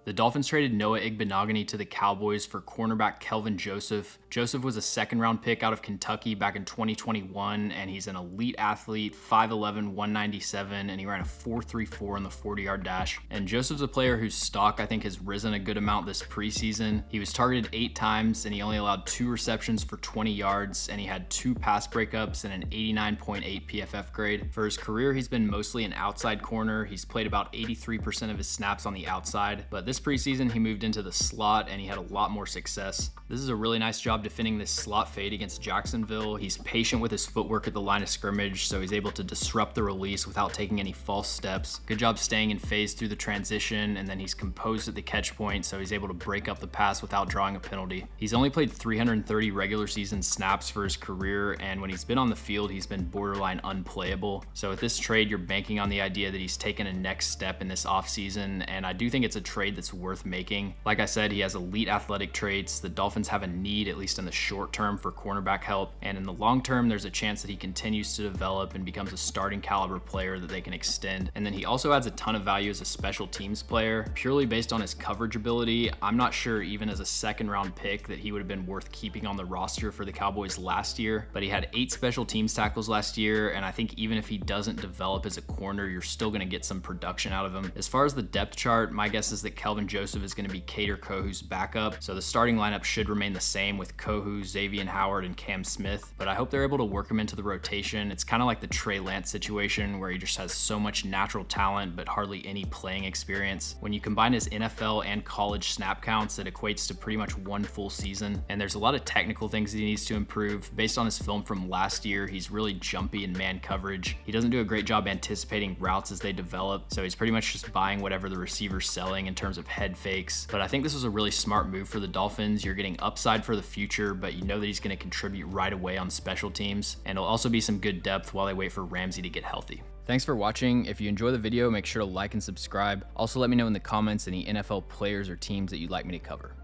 The Dolphins traded Noah Igbenogany to the Cowboys for cornerback Kelvin Joseph. Joseph was a second-round pick out of Kentucky back in 2021, and he's an elite athlete, 5'11", 197, and he ran a 4.34 in the 40-yard dash. And Joseph's a player whose stock, I think, has risen a good amount this preseason. He was targeted 8 times, and he only allowed 2 receptions for 20 yards, and he had 2 pass breakups and an 89.8 PFF grade. For his career, he's been mostly an outside corner. He's played about 83% of his snaps on the outside, but this preseason he moved into the slot and he had a lot more success. This is a really nice job defending this slot fade against Jacksonville. He's patient with his footwork at the line of scrimmage, so he's able to disrupt the release without taking any false steps. Good job staying in phase through the transition, and then he's composed at the catch point, so he's able to break up the pass without drawing a penalty. He's only played 330 regular season snaps for his career, and when he's been on the field, he's been borderline unplayable. So with this trade, you're banking on the idea that he's taken a next step in this offseason, and I do think it's a trade that's worth making. Like I said, he has elite athletic traits. The Dolphins have a need, at least in the short term, for cornerback help, and in the long term, there's a chance that he continues to develop and becomes a starting caliber player that they can extend. And then he also adds a ton of value as a special teams player. Purely based on his coverage ability, I'm not sure even as a second-round pick that he would have been worth keeping on the roster for the Cowboys last year, but he had 8 special teams tackles last year, and I think even if he doesn't develop as a corner, you're still going to get some production out of him. As far as the depth chart, my guess is that Kelvin Joseph is going to be Kader Kohou's backup, so the starting lineup should remain the same with Kohou, Xavier Howard, and Cam Smith, but I hope they're able to work him into the rotation. It's kind of like the Trey Lance situation where he just has so much natural talent but hardly any playing experience. When you combine his NFL and college snap counts, it equates to pretty much 1 full season, and there's a lot of technical things that he needs to improve. Based on his film from last year, he's really jumpy in man coverage. He doesn't do a great job anticipating routes as they develop, so he's pretty much just buying whatever the receiver's selling in terms of head fakes. But I think this was a really smart move for the Dolphins. You're getting upside for the future, but you know that he's going to contribute right away on special teams, and it'll also be some good depth while they wait for Ramsey to get healthy. Thanks for watching. If you enjoy the video, make sure to like and subscribe. Also, let me know in the comments any NFL players or teams that you'd like me to cover.